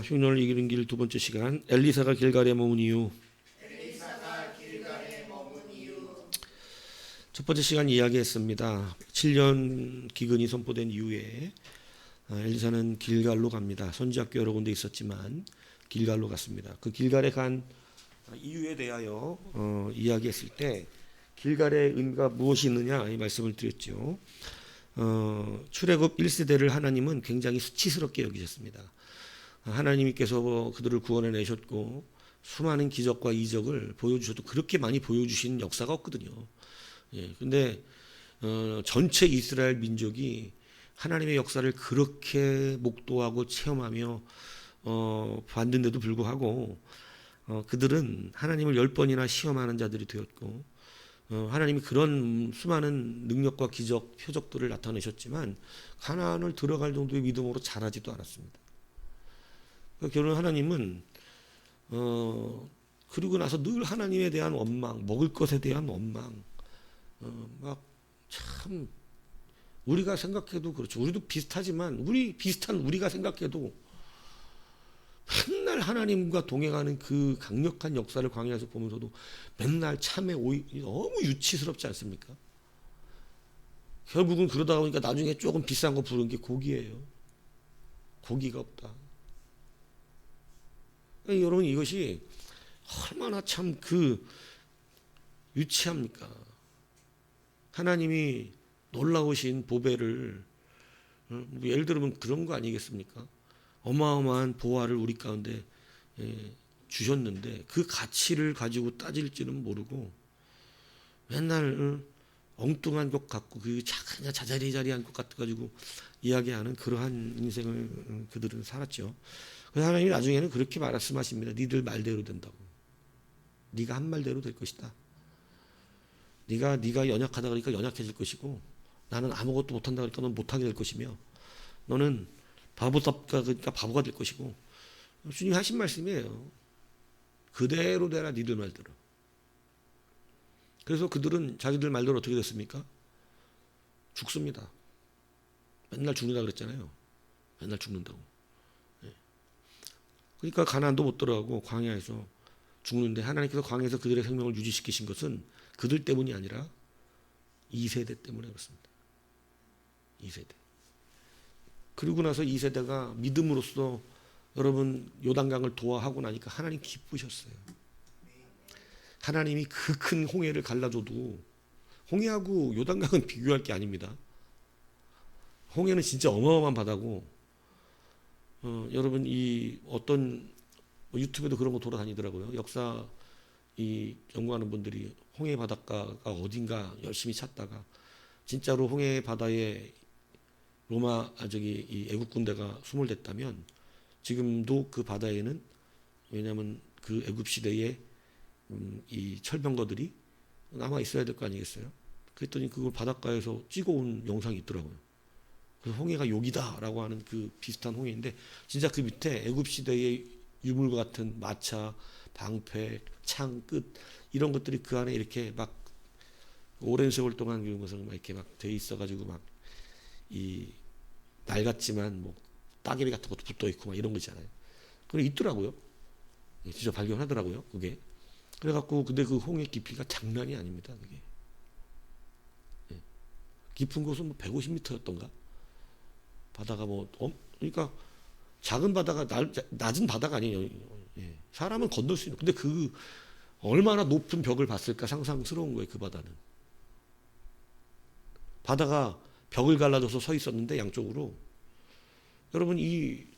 흉년을 이기는 길 두 번째 시간. 엘리사가 길갈에 머문 이유. 첫 번째 시간 이야기했습니다. 7년 기근이 선포된 이후에 엘리사는 길갈로 갑니다. 선지학교 여러 군데 있었지만 길갈로 갔습니다. 그 길갈에 간 이유에 대하여 이야기했을 때 길갈의 의미가 무엇이 있느냐 이 말씀을 드렸죠. 출애굽 1세대를 하나님은 굉장히 수치스럽게 여기셨습니다. 하나님께서 그들을 구원해내셨고 수많은 기적과 이적을 보여주셔도 그렇게 많이 보여주신 역사가 없거든요. 근데 전체 이스라엘 민족이 하나님의 역사를 그렇게 목도하고 체험하며 봤는데도 불구하고 그들은 하나님을 10번이나 시험하는 자들이 되었고 하나님이 그런 수많은 능력과 기적, 표적들을 나타내셨지만 가나안을 들어갈 정도의 믿음으로 자라지도 않았습니다. 결국 하나님은 그리고 나서 늘 하나님에 대한 원망, 먹을 것에 대한 원망, 막 참 우리가 생각해도 그렇죠. 우리도 비슷하지만 비슷한 우리가 생각해도 맨날 하나님과 동행하는 그 강력한 역사를 광야에서 보면서도 맨날 참에 너무 유치스럽지 않습니까? 결국은 그러다 보니까 나중에 조금 비싼 거 부른 게 고기예요. 고기가 없다. 여러분 이것이 얼마나 참 유치합니까? 하나님이 놀라우신 보배를 예를 들면 그런 거 아니겠습니까? 어마어마한 보화를 우리 가운데 주셨는데 그 가치를 가지고 따질지는 모르고 맨날 엉뚱한 것 같고 그냥 자자리자리한 것 같아가지고 이야기하는 그러한 인생을 그들은 살았죠. 그래서 하나님이 나중에는 그렇게 말씀하십니다. 니들 말대로 된다고. 네가 한 말대로 될 것이다. 네가 연약하다 그러니까 연약해질 것이고 나는 아무것도 못한다 그러니까 넌 못하게 될 것이며 너는 바보답다 그러니까 바보가 될 것이고 주님이 하신 말씀이에요. 그대로 되라 니들 말대로. 그래서 그들은 자기들 말대로 어떻게 됐습니까? 죽습니다. 맨날 죽는다 그랬잖아요. 맨날 죽는다고. 그러니까 가나안도 못 들어가고 광야에서 죽는데 하나님께서 광야에서 그들의 생명을 유지시키신 것은 그들 때문이 아니라 2세대 때문에 그렇습니다. 2세대. 그리고 나서 2세대가 믿음으로써 여러분 요단강을 도하하고 나니까 하나님 기쁘셨어요. 하나님이 그 큰 홍해를 갈라줘도 홍해하고 요단강은 비교할 게 아닙니다. 홍해는 진짜 어마어마한 바다고 여러분 이 어떤 유튜브에도 그런 거 돌아다니더라고요. 역사 연구하는 분들이 홍해 바닷가가 어딘가 열심히 찾다가 진짜로 홍해 바다에 이 애국 군대가 수몰됐다면 지금도 그 바다에는 왜냐하면 그 애국 시대에 이 철병거들이 남아 있어야 될 거 아니겠어요? 그랬더니 그걸 바닷가에서 찍어온 영상이 있더라고요. 그래서 홍해가 욕이다라고 하는 그 비슷한 홍해인데 진짜 그 밑에 애국 시대의 유물과 같은 마차, 방패, 창 끝 이런 것들이 그 안에 이렇게 막 오랜 세월 동안 이것을 막 이렇게 막 돼 있어가지고 막 이 낡았지만 뭐 따개비 같은 것도 붙어 있고 막 이런 거 있잖아요. 그게 있더라고요. 진짜 발견하더라고요. 그게. 그래갖고 근데 그 홍해 깊이가 장난이 아닙니다. 그게. 깊은 곳은 뭐 150m였던가. 바다가 그러니까 작은 바다가 낮은 바다가 아니에요. 사람은 건널 수 있는. 근데 그 얼마나 높은 벽을 봤을까 상상스러운 거예요. 그 바다는. 바다가 벽을 갈라줘서 서 있었는데 양쪽으로 여러분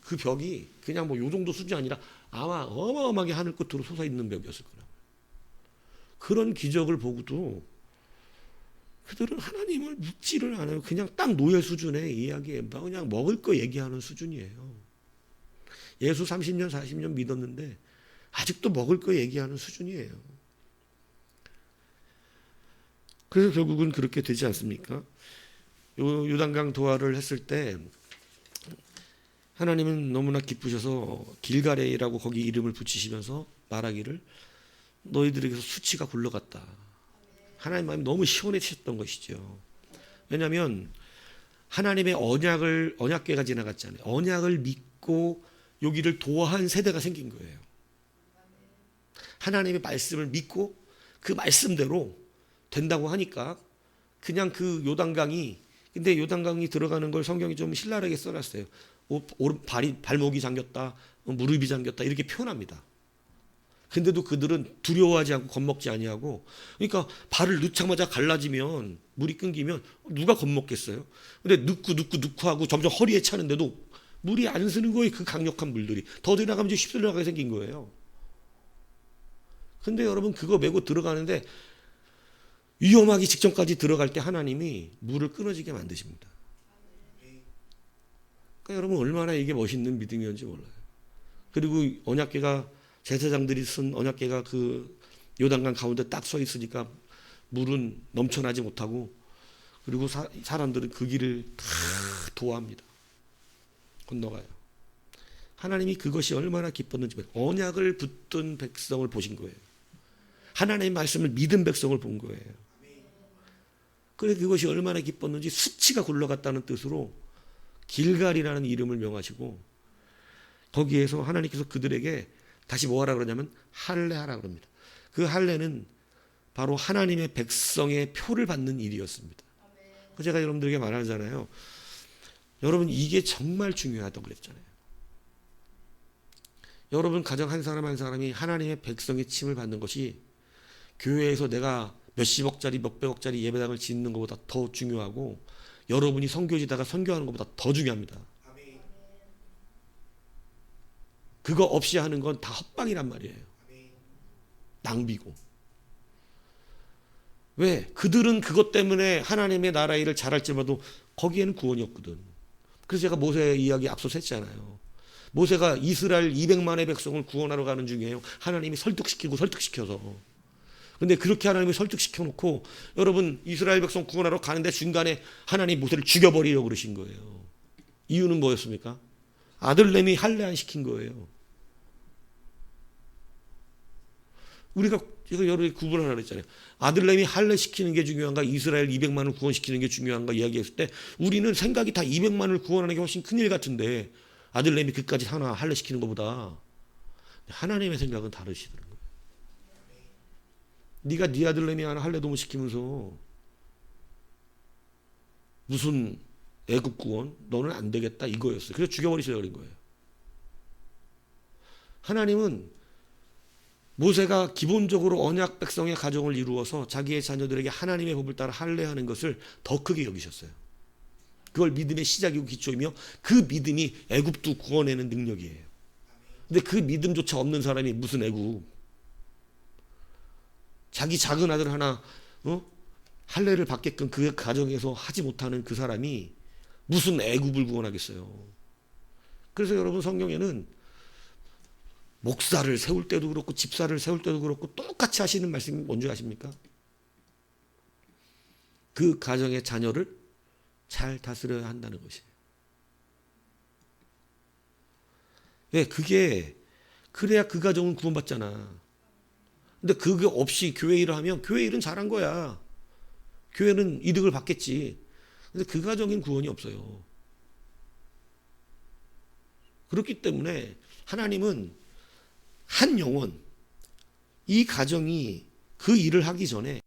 그 벽이 그냥 뭐 요 정도 수준이 아니라 아마 어마어마하게 하늘 끝으로 솟아 있는 벽이었을 거라고요. 그런 기적을 보고도 그들은 하나님을 묻지를 않아요. 그냥 딱 노예 수준의 이야기에 그냥 먹을 거 얘기하는 수준이에요. 예수 30년 40년 믿었는데 아직도 먹을 거 얘기하는 수준이에요. 그래서 결국은 그렇게 되지 않습니까? 요단강 도하를 했을 때 하나님은 너무나 기쁘셔서 길갈에라고 거기 이름을 붙이시면서 말하기를 너희들에게서 수치가 굴러갔다. 하나님 마음이 너무 시원해지셨던 것이죠. 왜냐하면 하나님의 언약궤가 지나갔잖아요. 언약을 믿고 여기를 도화한 세대가 생긴 거예요. 하나님의 말씀을 믿고 그 말씀대로 된다고 하니까 그냥 그 요단강이, 근데 요단강이 들어가는 걸 성경이 좀 신랄하게 써놨어요. 발목이 잠겼다, 무릎이 잠겼다 이렇게 표현합니다. 근데도 그들은 두려워하지 않고 겁먹지 아니하고, 그러니까 발을 넣자마자 갈라지면 물이 끊기면 누가 겁먹겠어요? 근데 넣고 하고 점점 허리에 차는데도 물이 안 쓰는 거예요. 그 강력한 물들이 더 들어가면 이제 휩쓸려가게 생긴 거예요. 근데 여러분 그거 메고 들어가는데 위험하기 직전까지 들어갈 때 하나님이 물을 끊어지게 만드십니다. 그러니까 여러분 얼마나 이게 멋있는 믿음이었는지 몰라요. 그리고 언약궤가, 제사장들이 쓴 언약궤가 그 요단강 가운데 딱 서 있으니까 물은 넘쳐나지 못하고, 그리고 사람들은 그 길을 다 도와합니다. 건너가요. 하나님이 그것이 얼마나 기뻤는지, 언약을 붙든 백성을 보신 거예요. 하나님의 말씀을 믿은 백성을 본 거예요. 그래 그것이 얼마나 기뻤는지 수치가 굴러갔다는 뜻으로 길갈이라는 이름을 명하시고, 거기에서 하나님께서 그들에게 다시 뭐 하라 그러냐면 할례하라 그럽니다. 그 할례는 바로 하나님의 백성의 표를 받는 일이었습니다. 제가 여러분들에게 말하잖아요. 여러분 이게 정말 중요하다고 그랬잖아요. 여러분 가정 한 사람 한 사람이 하나님의 백성의 침을 받는 것이 교회에서 내가 몇십억짜리 몇백억짜리 예배당을 짓는 것보다 더 중요하고, 여러분이 선교지다가 선교하는 것보다 더 중요합니다. 그거 없이 하는 건 다 헛방이란 말이에요. 낭비고. 왜? 그들은 그것 때문에 하나님의 나라 일을 잘할지 몰라도 거기에는 구원이 없거든. 그래서 제가 모세 이야기 앞서서 했잖아요. 모세가 이스라엘 200만의 백성을 구원하러 가는 중이에요. 하나님이 설득시켜서. 근데 그렇게 하나님이 설득시켜 놓고, 여러분 이스라엘 백성 구원하러 가는데 중간에 하나님 모세를 죽여버리려고 그러신 거예요. 이유는 뭐였습니까? 아들내미 할례 안 시킨 거예요. 우리가 여러분이 구분하라 그랬잖아요. 아들내미 할례 시키는 게 중요한가, 이스라엘 200만을 구원시키는 게 중요한가 이야기했을 때 우리는 생각이 다 200만을 구원하는 게 훨씬 큰일 같은데, 아들내미 그까지 하나 할례 시키는 것보다. 하나님의 생각은 다르시더라고요. 네가 네 아들내미 하나 할례도 못 시키면서 무슨 애국 구원? 너는 안 되겠다 이거였어요. 그래서 죽여버리시려고 그런 거예요. 하나님은 모세가 기본적으로 언약 백성의 가정을 이루어서 자기의 자녀들에게 하나님의 법을 따라 할례하는 것을 더 크게 여기셨어요. 그걸 믿음의 시작이고 기초이며, 그 믿음이 애굽도 구원해내는 능력이에요. 근데 그 믿음조차 없는 사람이 무슨 애굽? 자기 작은 아들 하나 할례를 받게끔 그 가정에서 하지 못하는 그 사람이 무슨 애굽을 구원하겠어요. 그래서 여러분 성경에는 목사를 세울 때도 그렇고 집사를 세울 때도 그렇고 똑같이 하시는 말씀이 뭔지 아십니까? 그 가정의 자녀를 잘 다스려야 한다는 것이에요. 왜? 그게 그래야 그 가정은 구원받잖아. 근데 그게 없이 교회 일을 하면 교회 일은 잘한 거야. 교회는 이득을 받겠지. 근데 그 가정엔 구원이 없어요. 그렇기 때문에 하나님은 한 영혼, 이 가정이 그 일을 하기 전에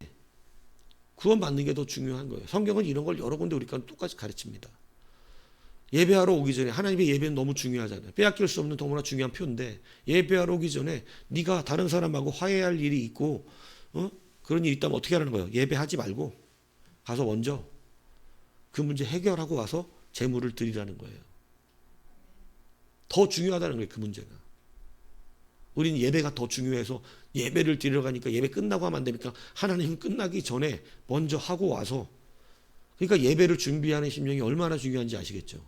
구원받는 게 더 중요한 거예요. 성경은 이런 걸 여러 군데 우리가 똑같이 가르칩니다. 예배하러 오기 전에, 하나님의 예배는 너무 중요하잖아요. 빼앗길 수 없는 너무나 중요한 표인데, 예배하러 오기 전에 네가 다른 사람하고 화해할 일이 있고 그런 일이 있다면 어떻게 하라는 거예요? 예배하지 말고 가서 먼저 그 문제 해결하고 와서 제물을 드리라는 거예요. 더 중요하다는 거예요. 그 문제가. 우리는 예배가 더 중요해서 예배를 드리러 가니까 예배 끝나고 하면 안 되니까 하나님은 끝나기 전에 먼저 하고 와서, 그러니까 예배를 준비하는 심령이 얼마나 중요한지 아시겠죠?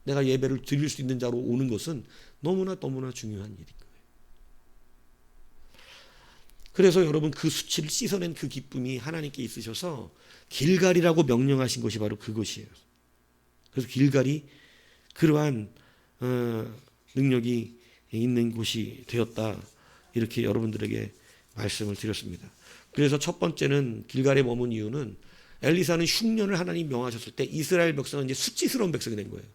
내가 예배를 드릴 수 있는 자로 오는 것은 너무나 중요한 일인 거예요. 그래서 여러분 그 수치를 씻어낸 그 기쁨이 하나님께 있으셔서 길갈이라고 명령하신 것이 바로 그것이에요. 그래서 길갈이 그러한 능력이 있는 곳이 되었다, 이렇게 여러분들에게 말씀을 드렸습니다. 그래서 첫 번째는 길갈에 머문 이유는 엘리사는 흉년을 하나님 명하셨을 때 이스라엘 백성은 이제 수치스러운 백성이 된 거예요.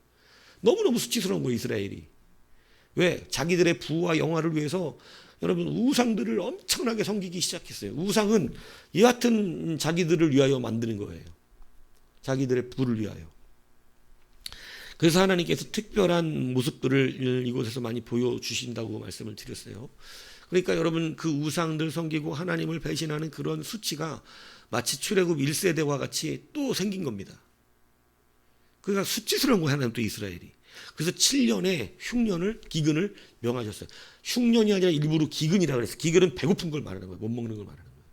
너무너무 수치스러운 거예요, 이스라엘이. 왜? 자기들의 부와 영화를 위해서 여러분 우상들을 엄청나게 섬기기 시작했어요. 우상은 여하튼 자기들을 위하여 만드는 거예요. 자기들의 부를 위하여. 그래서 하나님께서 특별한 모습들을 이곳에서 많이 보여주신다고 말씀을 드렸어요. 그러니까 여러분 그 우상들 섬기고 하나님을 배신하는 그런 수치가 마치 출애굽 1세대와 같이 또 생긴 겁니다. 그러니까 수치스러운 거예요, 하나님 또 이스라엘이. 그래서 7년의 흉년을 기근을 명하셨어요. 흉년이 아니라 일부러 기근이라고 그랬어요. 기근은 배고픈 걸 말하는 거예요. 못 먹는 걸 말하는 거예요.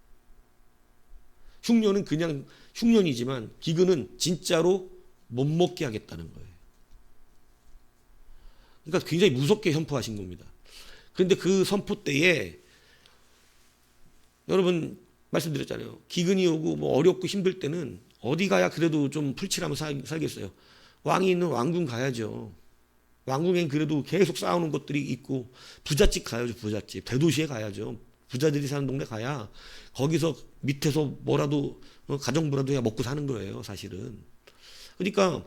흉년은 그냥 흉년이지만 기근은 진짜로 못 먹게 하겠다는 거예요. 그러니까 굉장히 무섭게 선포하신 겁니다. 그런데 그 선포 때에 여러분 말씀드렸잖아요. 기근이 오고 뭐 어렵고 힘들 때는 어디 가야 그래도 좀 풀칠하면서 살겠어요. 왕이 있는 왕궁 가야죠. 왕궁엔 그래도 계속 싸우는 것들이 있고 부잣집 가야죠. 부잣집. 대도시에 가야죠. 부자들이 사는 동네 가야 거기서 밑에서 뭐라도 가정부라도 해야 먹고 사는 거예요, 사실은. 그러니까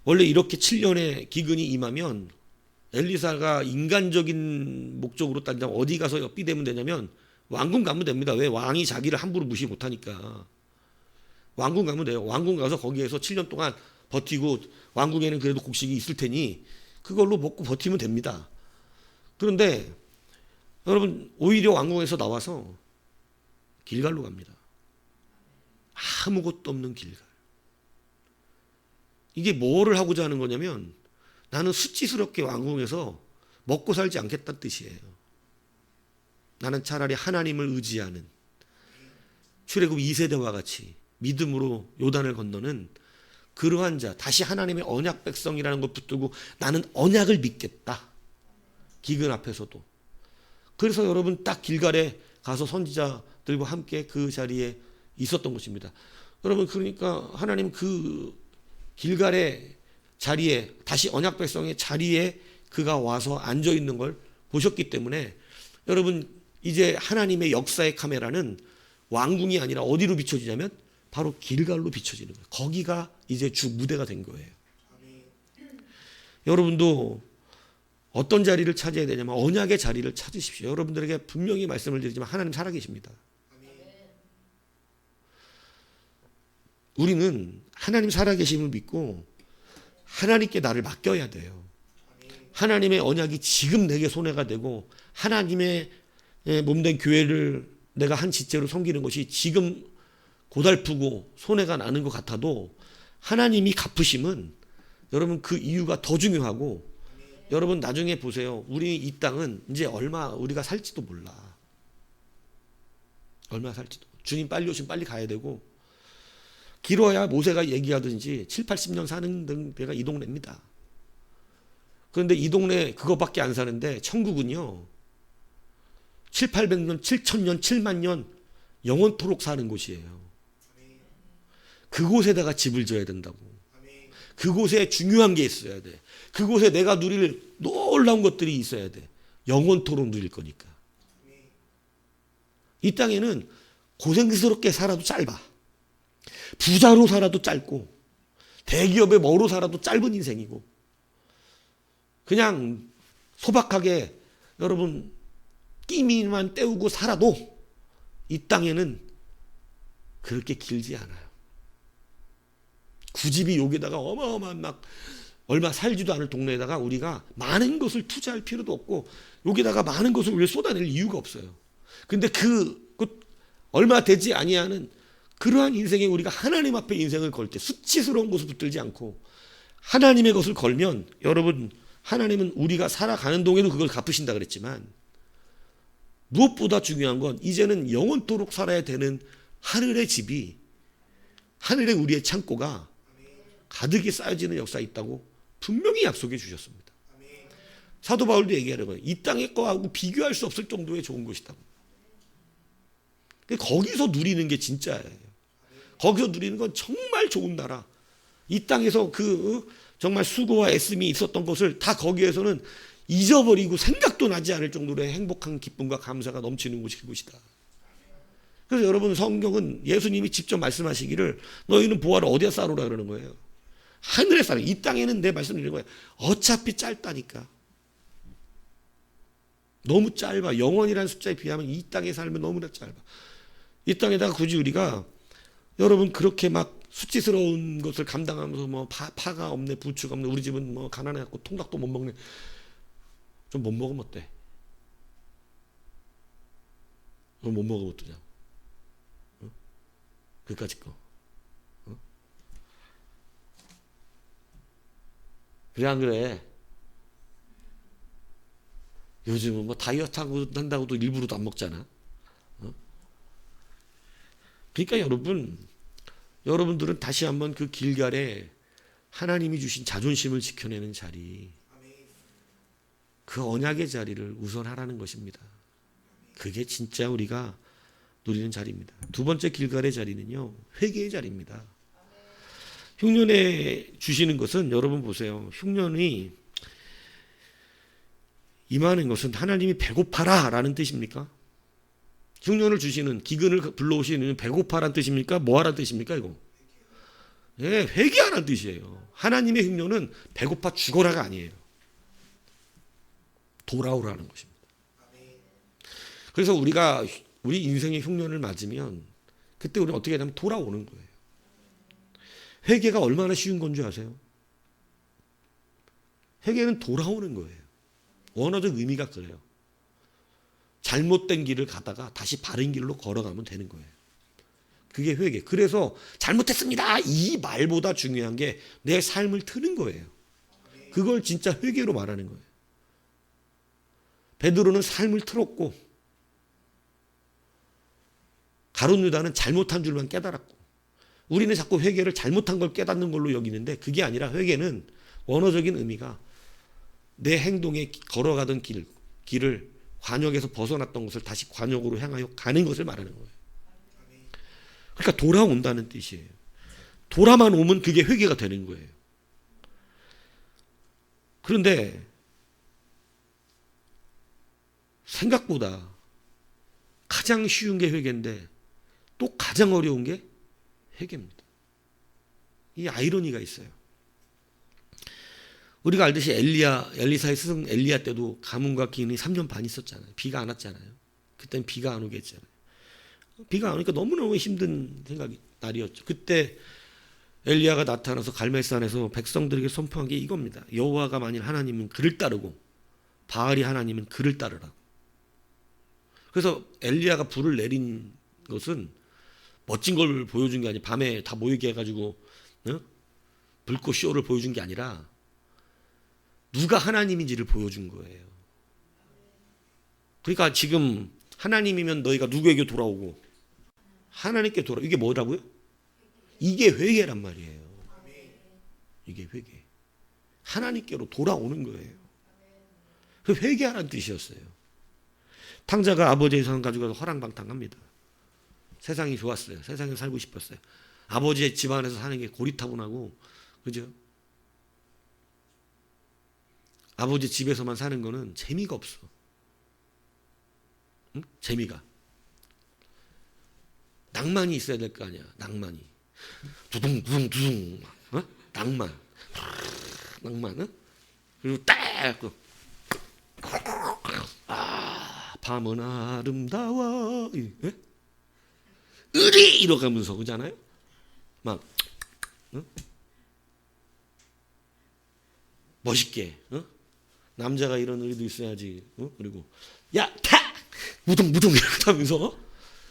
원래 이렇게 7년의 기근이 임하면 엘리사가 인간적인 목적으로 따지자면 어디 가서 엿비대면 되냐면 왕궁 가면 됩니다. 왜? 왕이 자기를 함부로 무시 못하니까. 왕궁 가면 돼요. 왕궁 가서 거기에서 7년 동안 버티고 왕궁에는 그래도 곡식이 있을 테니 그걸로 먹고 버티면 됩니다. 그런데 여러분 오히려 왕궁에서 나와서 길갈로 갑니다. 아무것도 없는 길갈. 이게 뭐를 하고자 하는 거냐면 나는 수치스럽게 왕궁에서 먹고 살지 않겠다는 뜻이에요. 나는 차라리 하나님을 의지하는 출애굽 2세대와 같이 믿음으로 요단을 건너는 그러한 자, 다시 하나님의 언약 백성이라는 것 붙들고 나는 언약을 믿겠다. 기근 앞에서도. 그래서 여러분 딱 길갈에 가서 선지자들과 함께 그 자리에 있었던 것입니다. 여러분 그러니까 하나님 그 길갈의 자리에 다시 언약 백성의 자리에 그가 와서 앉아 있는 걸 보셨기 때문에 여러분 이제 하나님의 역사의 카메라는 왕궁이 아니라 어디로 비춰지냐면 바로 길갈로 비춰지는 거예요. 거기가 이제 주 무대가 된 거예요. 여러분도 어떤 자리를 차지해야 되냐면 언약의 자리를 찾으십시오. 여러분들에게 분명히 말씀을 드리지만 하나님 살아계십니다. 우리는 하나님 살아계심을 믿고 하나님께 나를 맡겨야 돼요. 하나님의 언약이 지금 내게 손해가 되고 하나님의 몸된 교회를 내가 한 지체로 섬기는 것이 지금 고달프고 손해가 나는 것 같아도 하나님이 갚으심은 여러분 그 이유가 더 중요하고 여러분 나중에 보세요. 우리 이 땅은 이제 얼마 우리가 살지도 몰라. 얼마 살지도. 주님 빨리 오시면 빨리 가야 되고 길어야 모세가 얘기하든지 7, 80년 사는 데가 이 동네입니다. 그런데 이 동네 그것밖에 안 사는데 천국은요 7, 800년, 7,000년, 7만 년 영원토록 사는 곳이에요. 그곳에다가 집을 져야 된다고. 그곳에 중요한 게 있어야 돼. 그곳에 내가 누릴 놀라운 것들이 있어야 돼. 영원토록 누릴 거니까. 이 땅에는 고생스럽게 살아도 짧아. 부자로 살아도 짧고 대기업에 뭐로 살아도 짧은 인생이고 그냥 소박하게 여러분 끼미만 때우고 살아도 이 땅에는 그렇게 길지 않아요. 구집이 여기다가 어마어마한 막 얼마 살지도 않을 동네에다가 우리가 많은 것을 투자할 필요도 없고 여기다가 많은 것을 우리가 쏟아낼 이유가 없어요. 근데 그 얼마 되지 아니하는 그러한 인생에 우리가 하나님 앞에 인생을 걸 때 수치스러운 것을 붙들지 않고 하나님의 것을 걸면 여러분 하나님은 우리가 살아가는 동에도 그걸 갚으신다 그랬지만 무엇보다 중요한 건 이제는 영원토록 살아야 되는 하늘의 집이 하늘의 우리의 창고가 가득히 쌓여지는 역사가 있다고 분명히 약속해 주셨습니다. 사도 바울도 얘기하는 거예요. 이 땅의 거하고 비교할 수 없을 정도의 좋은 것이다. 거기서 누리는 게 진짜예요. 거기서 누리는 건 정말 좋은 나라. 이 땅에서 그 정말 수고와 애씀이 있었던 것을 다 거기에서는 잊어버리고 생각도 나지 않을 정도로의 행복한 기쁨과 감사가 넘치는 곳이 그곳이다. 그래서 여러분 성경은 예수님이 직접 말씀하시기를 너희는 보화를 어디에 쌓으라 그러는 거예요. 하늘에 사는 이 땅에는 내 말씀드리는 거예요. 어차피 짧다니까. 너무 짧아. 영원이라는 숫자에 비하면 이 땅에 살면 너무나 짧아. 이 땅에다가 굳이 우리가 여러분 그렇게 막 수치스러운 것을 감당하면서 뭐 파가 없네, 부추가 없네, 우리 집은 뭐 가난해갖고 통닭도 못 먹네. 좀 못 먹으면 어때? 못 먹으면 어떠냐? 어? 그까짓 거. 어? 그래 안 그래? 요즘은 뭐 다이어트 한다고도 일부러도 안 먹잖아. 어? 그러니까 여러분들은 다시 한번 그 길갈에 하나님이 주신 자존심을 지켜내는 자리, 그 언약의 자리를 우선하라는 것입니다. 그게 진짜 우리가 누리는 자리입니다. 두 번째 길갈의 자리는요, 회개의 자리입니다. 흉년에 주시는 것은 여러분 보세요. 흉년이 임하는 것은 하나님이 배고파라 라는 뜻입니까? 흉년을 주시는, 기근을 불러오시는 배고파라는 뜻입니까? 뭐하라는 뜻입니까 이거? 예, 회개하라는 뜻이에요. 하나님의 흉년은 배고파 죽어라가 아니에요. 돌아오라는 것입니다. 그래서 우리 인생의 흉년을 맞으면 그때 우리는 어떻게 하냐면 돌아오는 거예요. 회개가 얼마나 쉬운 건 줄 아세요? 회개는 돌아오는 거예요. 원어적 의미가 그래요. 잘못된 길을 가다가 다시 바른 길로 걸어가면 되는 거예요. 그게 회개. 그래서 잘못했습니다. 이 말보다 중요한 게 내 삶을 트는 거예요. 그걸 진짜 회개로 말하는 거예요. 베드로는 삶을 틀었고 가룟 유다는 잘못한 줄만 깨달았고 우리는 자꾸 회개를 잘못한 걸 깨닫는 걸로 여기는데 그게 아니라 회개는 원어적인 의미가 내 행동에 걸어가던 길을 관역에서 벗어났던 것을 다시 관역으로 향하여 가는 것을 말하는 거예요. 그러니까 돌아온다는 뜻이에요. 돌아만 오면 그게 회개가 되는 거예요. 그런데 생각보다 가장 쉬운 게 회개인데 또 가장 어려운 게 회개입니다. 이 아이러니가 있어요. 우리가 알듯이 엘리사의 스승 엘리야 때도 가뭄과 기근이 3년 반 있었잖아요. 비가 안 왔잖아요. 그때는 비가 안 오게 했잖아요. 비가 안 오니까 너무너무 힘든 날이었죠. 그때 엘리야가 나타나서 갈멜산에서 백성들에게 선포한 게 이겁니다. 여호와가 만일 하나님은 그를 따르고 바알이 하나님은 그를 따르라고. 그래서 엘리야가 불을 내린 것은 멋진 걸 보여준 게 아니라 밤에 다 모이게 해가지고 불꽃 쇼를 보여준 게 아니라 누가 하나님인지를 보여준 거예요. 그러니까 지금 하나님이면 너희가 누구에게 돌아오고 하나님께 이게 뭐라고요? 이게 회개란 말이에요. 이게 회개. 하나님께로 돌아오는 거예요. 그 회개하라는 뜻이었어요. 탕자가 아버지의 상 가지고 가서 허랑방탕합니다. 세상이 좋았어요. 세상에 살고 싶었어요. 아버지의 집안에서 사는 게 고리타분하고, 그죠? 아버지 집에서만 사는 거는 재미가 없어. 응? 재미가. 낭만이 있어야 될 거 아니야. 낭만이. 두둥두둥두둥. 어? 낭만. 낭만. 어? 그리고 딱. 밤은 아름다워. 예? 으리! 이러가면서, 그잖아요? 막, 어? 멋있게, 어? 남자가 이런 의리도 있어야지, 어? 그리고, 야, 타! 무둥무둥 이렇게 하면서,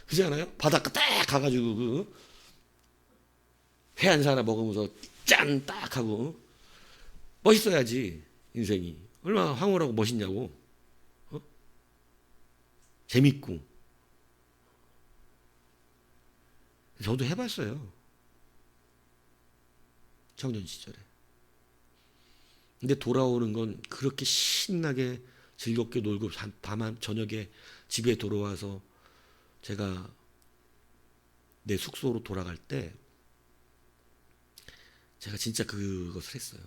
그렇지 않아요? 바닷가 딱 가가지고, 회 한 사나 먹으면서, 짠! 딱 하고, 멋있어야지, 인생이. 얼마나 황홀하고 멋있냐고, 어? 재밌고. 저도 해봤어요. 청년 시절에. 근데 돌아오는 건 그렇게 신나게 즐겁게 놀고 밤 저녁에 집에 돌아와서 제가 내 숙소로 돌아갈 때 제가 진짜 그것을 했어요.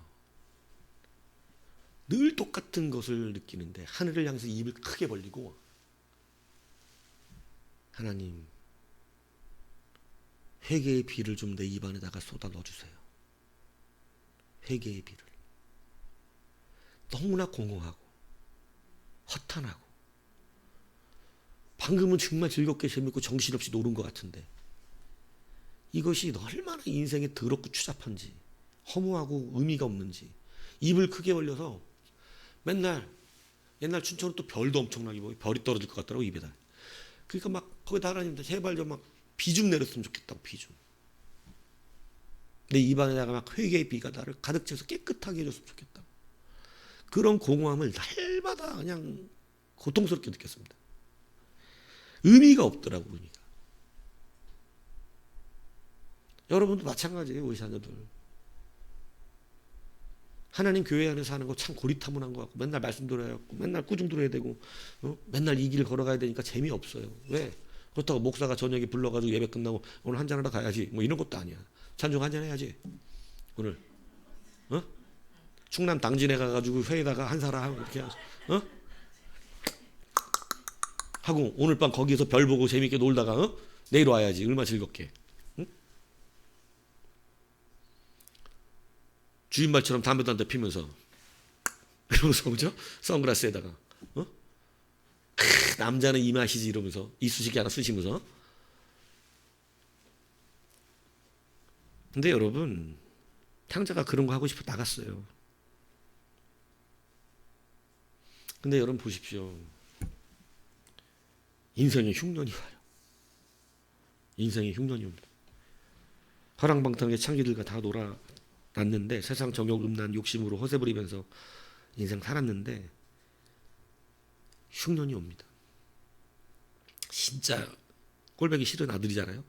늘 똑같은 것을 느끼는데 하늘을 향해서 입을 크게 벌리고 하나님 회개의 비를 좀 내 입안에다가 쏟아 넣어주세요. 회개의 비를. 너무나 공허하고 허탄하고 방금은 정말 즐겁게 재밌고 정신없이 노는 것 같은데 이것이 얼마나 인생에 더럽고 추잡한지 허무하고 의미가 없는지 입을 크게 벌려서 맨날 옛날 춘천은 또 별도 엄청나게 보고 별이 떨어질 것 같더라고 입에다. 그러니까 막 거기다 하나님 제발 좀 막 비 좀 내렸으면 좋겠다고 비 좀. 내 입안에다가 막 회개의 비가 나를 가득 채워서 깨끗하게 해줬으면 좋겠다. 그런 공허함을 날마다 그냥 고통스럽게 느꼈습니다. 의미가 없더라고 의미가. 여러분도 마찬가지예요. 우리 자녀들. 하나님 교회 안에 사는 거 참 고리타문한 것 같고 맨날 말씀 들어야 하고 맨날 꾸중 들어야 되고 맨날 이 길 걸어가야 되니까 재미없어요. 왜? 그렇다고 목사가 저녁에 불러가지고 예배 끝나고 오늘 한잔하러 가야지 뭐 이런 것도 아니야. 찬송 한잔해야지 오늘. 충남 당진에 가가지고 회에다가 한 사람 이렇게 하고 오늘 밤 거기에서 별 보고 재밌게 놀다가 내일 와야지. 얼마나 즐겁게. 주인말처럼 담배도 한 대 피면서 그러면서 그죠? 선글라스에다가 남자는 이 맛이지 이러면서 이쑤시개 하나 쓰시면서. 근데 여러분 탕자가 그런 거 하고 싶어 나갔어요. 근데 여러분 보십시오. 인생에 흉년이 와요. 인생에 흉년이 옵니다. 허랑방탕의 창기들과 다 놀아났는데 세상 정욕 음란 욕심으로 허세 부리면서 인생 살았는데 흉년이 옵니다. 진짜 꼴보기 싫은 아들이잖아요.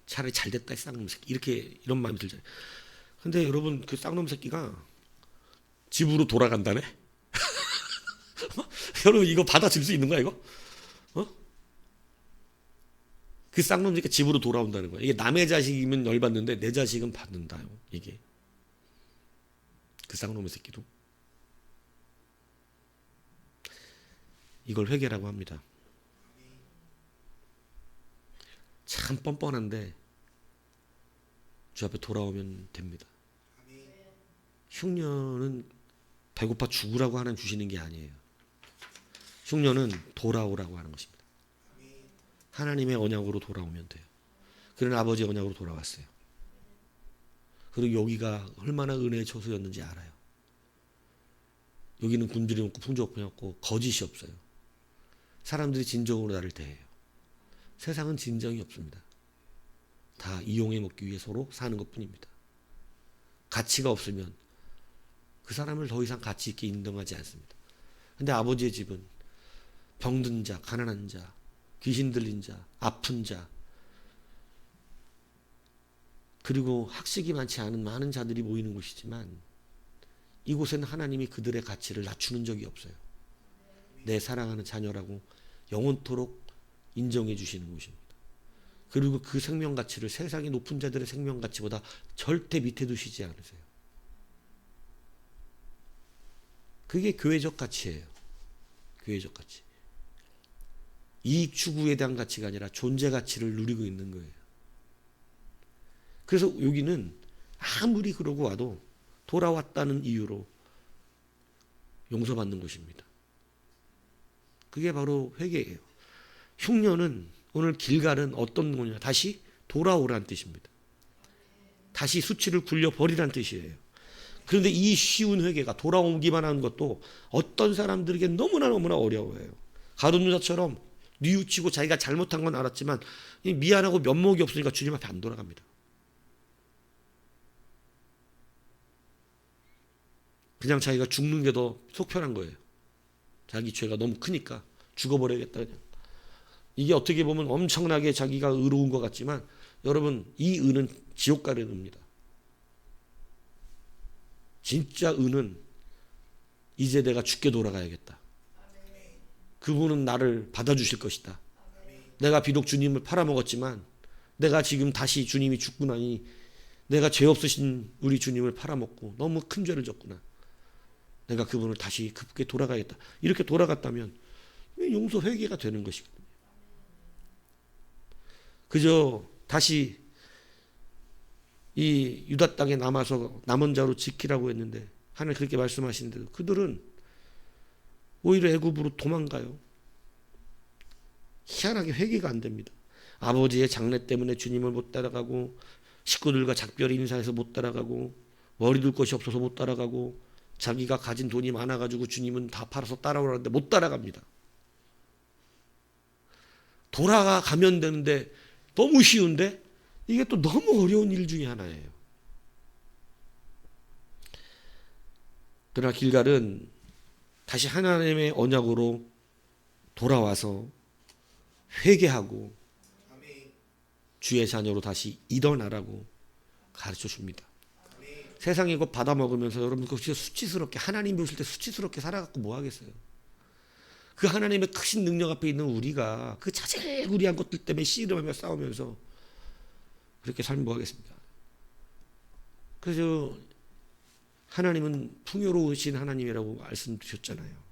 차라리 잘됐다 이 쌍놈 새끼 이렇게 이런 마음이 들잖아요. 근데 여러분 그 쌍놈 새끼가 집으로 돌아간다네. 여러분 이거 받아줄 수 있는 거야 이거? 그 쌍놈 새끼가 집으로 돌아온다는 거야. 이게 남의 자식이면 열받는데 내 자식은 받는다요. 이게 그 쌍놈의 새끼도 이걸 회개라고 합니다. 참 뻔뻔한데 주 앞에 돌아오면 됩니다. 흉년은 배고파 죽으라고 하나님 주시는 게 아니에요. 흉년은 돌아오라고 하는 것입니다. 하나님의 언약으로 돌아오면 돼요. 그런 아버지의 언약으로 돌아왔어요. 그리고 여기가 얼마나 은혜의 처소였는지 알아요. 여기는 굶주림 없고 풍족함이 없고 거짓이 없어요. 사람들이 진정으로 나를 대해요. 세상은 진정이 없습니다. 다 이용해 먹기 위해 서로 사는 것뿐입니다. 가치가 없으면 그 사람을 더 이상 가치 있게 인정하지 않습니다. 근데 아버지의 집은 병든 자, 가난한 자, 귀신 들린 자, 아픈 자, 그리고 학식이 많지 않은 많은 자들이 모이는 곳이지만 이곳에는 하나님이 그들의 가치를 낮추는 적이 없어요. 내 사랑하는 자녀라고 영원토록 인정해 주시는 곳입니다. 그리고 그 생명 가치를 세상의 높은 자들의 생명 가치보다 절대 밑에 두시지 않으세요. 그게 교회적 가치예요. 교회적 가치. 이익 추구에 대한 가치가 아니라 존재 가치를 누리고 있는 거예요. 그래서 여기는 아무리 그러고 와도 돌아왔다는 이유로 용서받는 곳입니다. 그게 바로 회개예요. 흉년은 오늘 길갈은 어떤 거냐? 다시 돌아오라는 뜻입니다. 다시 수치를 굴려버리라는 뜻이에요. 그런데 이 쉬운 회개가 돌아오기만 하는 것도 어떤 사람들에게 너무나 어려워요. 가룟유다처럼 뉘우치고 자기가 잘못한 건 알았지만 미안하고 면목이 없으니까 주님 앞에 안 돌아갑니다. 그냥 자기가 죽는 게 더 속편한 거예요. 자기 죄가 너무 크니까 죽어버려야겠다 그냥. 이게 어떻게 보면 엄청나게 자기가 의로운 것 같지만 여러분 이 의는 지옥 가는 의입니다. 진짜 의는 이제 내가 죽게 돌아가야겠다. 그분은 나를 받아주실 것이다. 내가 비록 주님을 팔아먹었지만 내가 지금 다시 주님이 죽고 나니 내가 죄 없으신 우리 주님을 팔아먹고 너무 큰 죄를 졌구나. 내가 그분을 다시 그분께 돌아가야겠다. 이렇게 돌아갔다면 용서 회개가 되는 것이거든요. 그저 다시 이 유다 땅에 남아서 남은 자로 지키라고 했는데 하나님 그렇게 말씀하시는데도 그들은 오히려 애굽으로 도망가요. 희한하게 회개가 안 됩니다. 아버지의 장래 때문에 주님을 못 따라가고 식구들과 작별히 인사해서 못 따라가고 머리 둘 곳이 없어서 못 따라가고 자기가 가진 돈이 많아가지고 주님은 다 팔아서 따라오라는데 못 따라갑니다. 돌아가면 되는데 너무 쉬운데 이게 또 너무 어려운 일 중에 하나예요. 그러나 길갈은 다시 하나님의 언약으로 돌아와서 회개하고 주의 자녀로 다시 일어나라고 가르쳐 줍니다. 세상에 이거 받아먹으면서 여러분 그거 수치스럽게 하나님 보실 때 수치스럽게 살아갖고 뭐 하겠어요. 그 하나님의 크신 능력 앞에 있는 우리가 그 자질구리한 것들 때문에 씨름하며 싸우면서 그렇게 살면 뭐 하겠습니까. 그래서 하나님은 풍요로우신 하나님이라고 말씀드렸잖아요.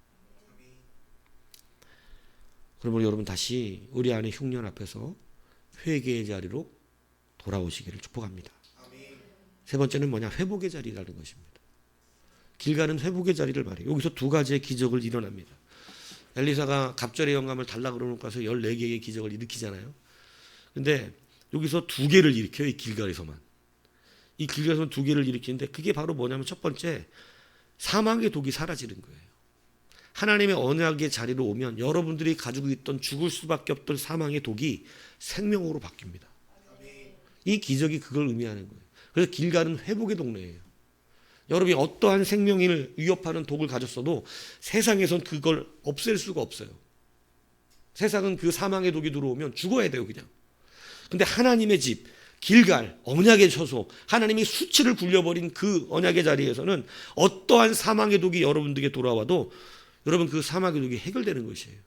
그러면 여러분 다시 우리 안에 흉년 앞에서 회개의 자리로 돌아오시기를 축복합니다. 세 번째는 뭐냐? 회복의 자리라는 것입니다. 길갈은 회복의 자리를 말해요. 여기서 두 가지의 기적을 일어납니다. 엘리사가 갑절의 영감을 달라 그러놓고 와서 14개의 기적을 일으키잖아요. 근데 여기서 2개를 일으켜요. 이 길갈에서만. 이 길갈에서만 2개를 일으키는데 그게 바로 뭐냐면 첫 번째 사망의 독이 사라지는 거예요. 하나님의 언약의 자리로 오면 여러분들이 가지고 있던 죽을 수밖에 없던 사망의 독이 생명으로 바뀝니다. 이 기적이 그걸 의미하는 거예요. 그래서 길갈은 회복의 동네예요. 여러분이 어떠한 생명을 위협하는 독을 가졌어도 세상에선 그걸 없앨 수가 없어요. 세상은 그 사망의 독이 들어오면 죽어야 돼요, 그냥. 근데 하나님의 집, 길갈, 언약의 처소, 하나님이 수치를 굴려버린 그 언약의 자리에서는 어떠한 사망의 독이 여러분들에게 돌아와도 여러분 그 사망의 독이 해결되는 것이에요.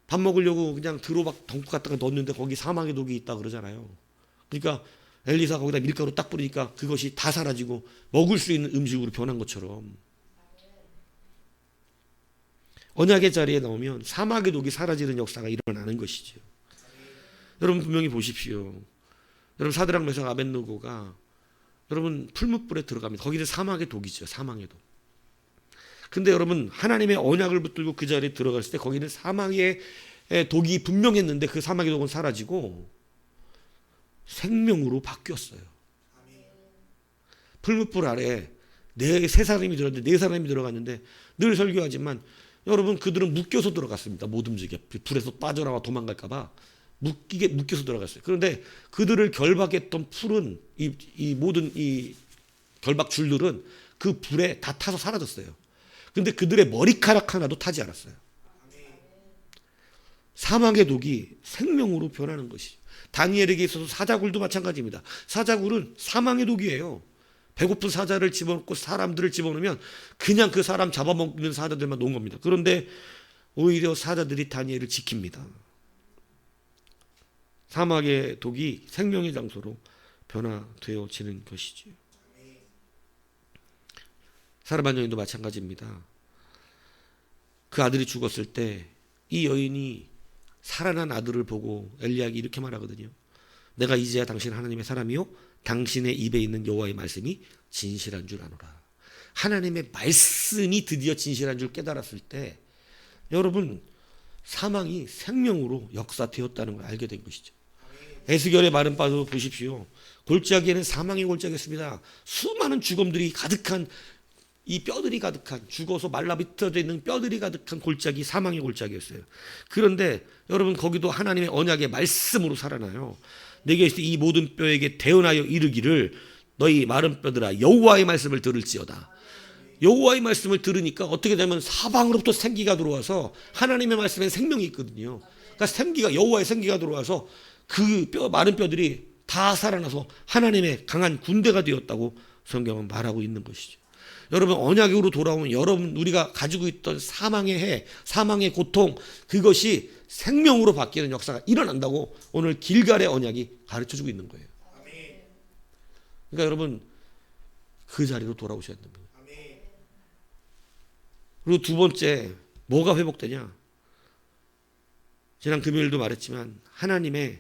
밥 먹으려고 그냥 드로박 덩굴 갖다가 넣었는데 거기 사망의 독이 있다 그러잖아요. 그러니까 엘리사가 거기다 밀가루 딱 뿌리니까 그것이 다 사라지고 먹을 수 있는 음식으로 변한 것처럼 언약의 자리에 나오면 사망의 독이 사라지는 역사가 일어나는 것이죠. 여러분 분명히 보십시오. 여러분 사드락 메삭 아벳느고가 여러분 풀무불에 들어갑니다. 거기는 사망의 독이죠. 사망의 독. 근데 여러분 하나님의 언약을 붙들고 그 자리에 들어갔을 때 거기는 사망의 독이 분명했는데 그 사망의 독은 사라지고 생명으로 바뀌었어요. 풀무불 아래 세 사람이 들어갔는데 4사람이 들어갔는데 늘 설교하지만 여러분 그들은 묶여서 들어갔습니다. 못 움직여. 불에서 빠져나와 도망갈까봐 묶여서 들어갔어요. 그런데 그들을 결박했던 풀은 이 모든 이 결박 줄들은 그 불에 다 타서 사라졌어요. 근데 그들의 머리카락 하나도 타지 않았어요. 사망의 독이 생명으로 변하는 것이죠. 다니엘에게 있어서 사자굴도 마찬가지입니다. 사자굴은 사망의 독이에요. 배고픈 사자를 집어넣고 사람들을 집어넣으면 그냥 그 사람 잡아먹는 사자들만 놓은 겁니다. 그런데 오히려 사자들이 다니엘을 지킵니다. 사망의 독이 생명의 장소로 변화되어지는 것이지요. 사르반 여인도 마찬가지입니다. 그 아들이 죽었을 때 이 여인이 살아난 아들을 보고 엘리야에게 이렇게 말하거든요. 내가 이제야 당신 하나님의 사람이요 당신의 입에 있는 여호와의 말씀이 진실한 줄 아노라. 하나님의 말씀이 드디어 진실한 줄 깨달았을 때 여러분 사망이 생명으로 역사되었다는 걸 알게 된 것이죠. 에스겔의 마른 바도 보십시오. 골짜기에는 사망의 골짜기였습니다. 수많은 죽음들이 가득한 이 뼈들이 가득한 죽어서 말라비틀어져 있는 뼈들이 가득한 골짜기 사망의 골짜기였어요. 그런데 여러분 거기도 하나님의 언약의 말씀으로 살아나요. 내게 이 모든 뼈에게 대언하여 이르기를 너희 마른 뼈들아 여호와의 말씀을 들을지어다. 여호와의 말씀을 들으니까 어떻게 되면 사방으로부터 생기가 들어와서 하나님의 말씀에 생명이 있거든요. 그러니까 생기가 여호와의 생기가 들어와서 그 마른 뼈들이 다 살아나서 하나님의 강한 군대가 되었다고 성경은 말하고 있는 것이죠. 여러분 언약으로 돌아오면 여러분 우리가 가지고 있던 사망의 해, 사망의 고통 그것이 생명으로 바뀌는 역사가 일어난다고 오늘 길갈의 언약이 가르쳐주고 있는 거예요. 그러니까 여러분 그 자리로 돌아오셔야 됩니다. 그리고 두 번째 뭐가 회복되냐? 지난 금요일도 말했지만 하나님의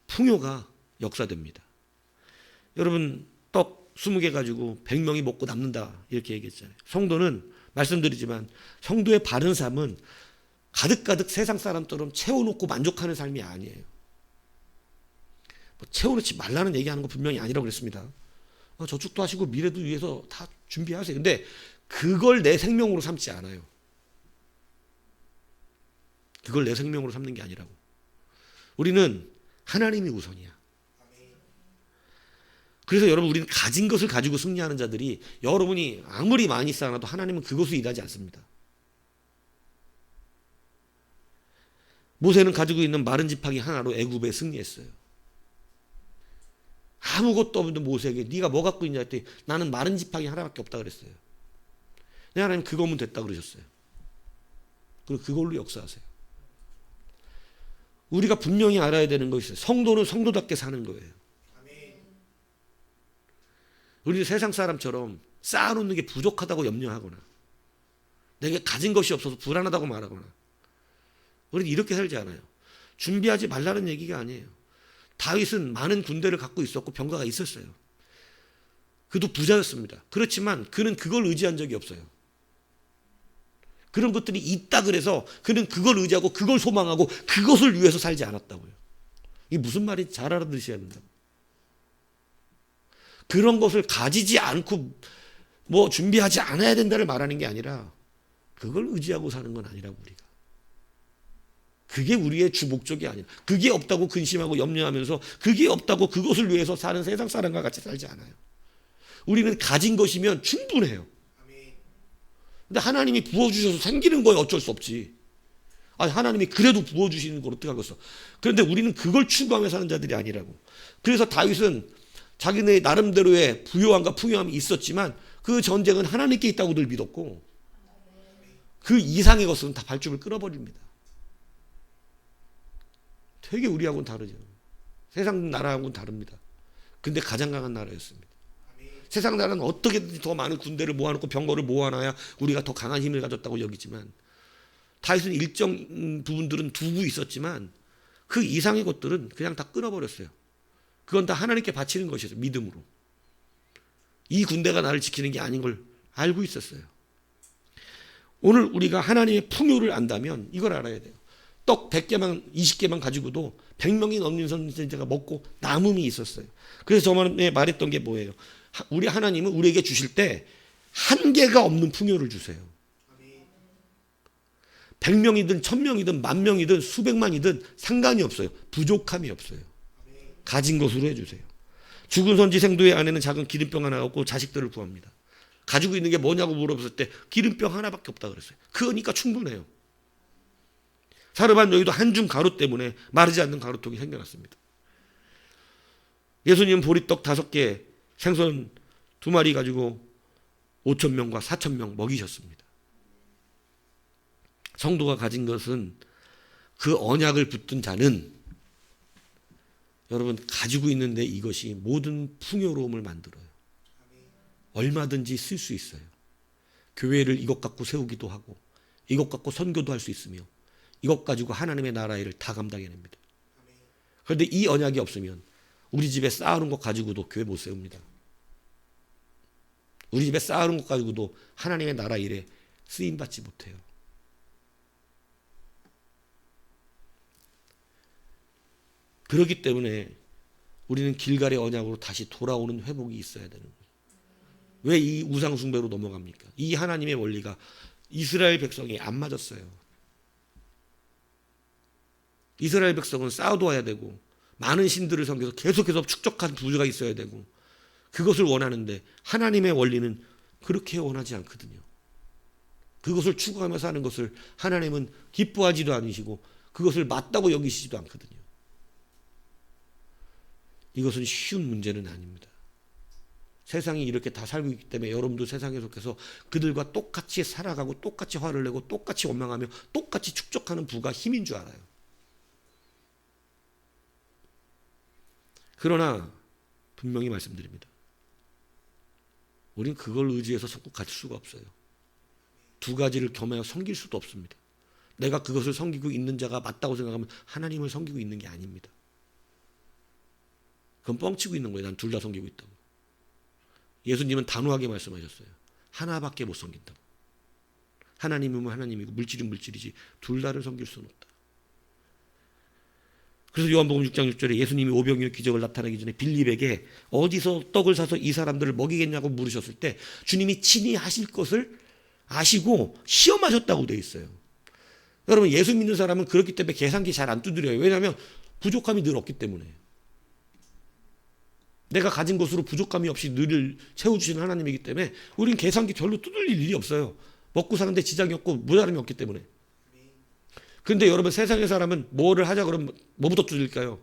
풍요가 역사됩니다. 여러분 떡 20개 가지고 100명이 먹고 남는다 이렇게 얘기했잖아요. 성도는 말씀드리지만 성도의 바른 삶은 가득가득 세상 사람처럼 채워놓고 만족하는 삶이 아니에요. 뭐 채워놓지 말라는 얘기하는 거 분명히 아니라고 그랬습니다. 저축도 하시고 미래도 위해서 다 준비하세요. 근데 그걸 내 생명으로 삼지 않아요. 그걸 내 생명으로 삼는 게 아니라고. 우리는 하나님이 우선이야. 그래서 여러분 우리는 가진 것을 가지고 승리하는 자들이 여러분이 아무리 많이 쌓아놔도 하나님은 그것을 일하지 않습니다. 모세는 가지고 있는 마른 지팡이 하나로 애굽에 승리했어요. 아무것도 없는 모세에게 네가 뭐 갖고 있냐 했더니 나는 마른 지팡이 하나밖에 없다 그랬어요. 네, 하나님 그거면 됐다 그러셨어요. 그리고 그걸로 역사하세요. 우리가 분명히 알아야 되는 것이 있어요. 성도는 성도답게 사는 거예요. 우리는 세상 사람처럼 쌓아놓는 게 부족하다고 염려하거나 내게 가진 것이 없어서 불안하다고 말하거나 우리는 이렇게 살지 않아요. 준비하지 말라는 얘기가 아니에요. 다윗은 많은 군대를 갖고 있었고 병가가 있었어요. 그도 부자였습니다. 그렇지만 그는 그걸 의지한 적이 없어요. 그런 것들이 있다 그래서 그는 그걸 의지하고 그걸 소망하고 그것을 위해서 살지 않았다고요. 이게 무슨 말인지 잘 알아들으셔야 된다. 그런 것을 가지지 않고 뭐 준비하지 않아야 된다를 말하는 게 아니라 그걸 의지하고 사는 건 아니라고 우리가. 그게 우리의 주 목적이 아니라 그게 없다고 근심하고 염려하면서 그게 없다고 그것을 위해서 사는 세상 사람과 같이 살지 않아요. 우리는 가진 것이면 충분해요. 근데 하나님이 부어주셔서 생기는 거에 어쩔 수 없지. 하나님이 그래도 부어주시는 걸 어떻게 하겠어. 그런데 우리는 그걸 추구하며 사는 자들이 아니라고. 그래서 다윗은 자기네 나름대로의 부요함과 풍요함이 있었지만 그 전쟁은 하나님께 있다고 늘 믿었고 그 이상의 것은 다 발주를 끌어버립니다. 되게 우리하고는 다르죠. 세상 나라하고는 다릅니다. 근데 가장 강한 나라였습니다. 세상 나라는 어떻게든지 더 많은 군대를 모아놓고 병거를 모아놔야 우리가 더 강한 힘을 가졌다고 여기지만 다윗은 일정 부분들은 두고 있었지만 그 이상의 것들은 그냥 다 끊어버렸어요. 그건 다 하나님께 바치는 것이었어요. 믿음으로. 이 군대가 나를 지키는 게 아닌 걸 알고 있었어요. 오늘 우리가 하나님의 풍요를 안다면 이걸 알아야 돼요. 떡 100개만 20개만 가지고도 100명이 넘는 선지자가 먹고 남음이 있었어요. 그래서 저번에 말했던 게 뭐예요? 우리 하나님은 우리에게 주실 때 한계가 없는 풍요를 주세요. 100명이든 1000명이든 10,000명이든 수백만이든 상관이 없어요. 부족함이 없어요. 가진 것으로 해주세요. 죽은 선지 생도의 아내는 작은 기름병 하나 갖고 자식들을 구합니다. 가지고 있는 게 뭐냐고 물어봤을 때 기름병 하나밖에 없다 그랬어요. 그러니까 충분해요. 사르반 여기도 한 줌 가루 때문에 마르지 않는 가루통이 생겨났습니다. 예수님 보리떡 5개, 생선 2마리 가지고 5,000명과 4,000명 먹이셨습니다. 성도가 가진 것은 그 언약을 붙든 자는 여러분 가지고 있는데 이것이 모든 풍요로움을 만들어요. 얼마든지 쓸 수 있어요. 교회를 이것 갖고 세우기도 하고 이것 갖고 선교도 할 수 있으며 이것 가지고 하나님의 나라의 일을 다 감당해냅니다. 그런데 이 언약이 없으면 우리 집에 쌓아놓은 것 가지고도 교회 못 세웁니다. 우리 집에 쌓아놓은 것 가지고도 하나님의 나라 일에 쓰임받지 못해요. 그렇기 때문에 우리는 길갈의 언약으로 다시 돌아오는 회복이 있어야 되는 거예요. 왜 이 우상숭배로 넘어갑니까? 이 하나님의 원리가 이스라엘 백성이 안 맞았어요. 이스라엘 백성은 쌓아둬야 되고 많은 신들을 섬겨서 계속해서 축적한 부류가 있어야 되고 그것을 원하는데 하나님의 원리는 그렇게 원하지 않거든요. 그것을 추구하며 사는 것을 하나님은 기뻐하지도 않으시고 그것을 맞다고 여기시지도 않거든요. 이것은 쉬운 문제는 아닙니다. 세상이 이렇게 다 살고 있기 때문에 여러분도 세상에 속해서 그들과 똑같이 살아가고 똑같이 화를 내고 똑같이 원망하며 똑같이 축적하는 부가 힘인 줄 알아요. 그러나 분명히 말씀드립니다. 우린 그걸 의지해서 성국 갈 수가 없어요. 두 가지를 겸하여 섬길 수도 없습니다. 내가 그것을 섬기고 있는 자가 맞다고 생각하면 하나님을 섬기고 있는 게 아닙니다. 그건 뻥치고 있는 거예요. 난 둘 다 섬기고 있다고. 예수님은 단호하게 말씀하셨어요. 하나밖에 못 섬긴다고. 하나님이면 하나님이고 물질은 물질이지 둘 다를 섬길 수는 없다. 그래서 요한복음 6장 6절에 예수님이 오병이어 기적을 나타나기 전에 빌립에게 어디서 떡을 사서 이 사람들을 먹이겠냐고 물으셨을 때 주님이 친히 하실 것을 아시고 시험하셨다고 되어 있어요. 여러분, 예수 믿는 사람은 그렇기 때문에 계산기 잘 안 두드려요. 왜냐하면 부족함이 늘 없기 때문에. 내가 가진 것으로 부족함이 없이 늘 채워주시는 하나님이기 때문에 우리는 계산기 별로 두들릴 일이 없어요. 먹고 사는데 지장이 없고 모자람이 없기 때문에. 그런데 여러분, 세상의 사람은 뭐를 하자 그러면 뭐부터 두들릴까요?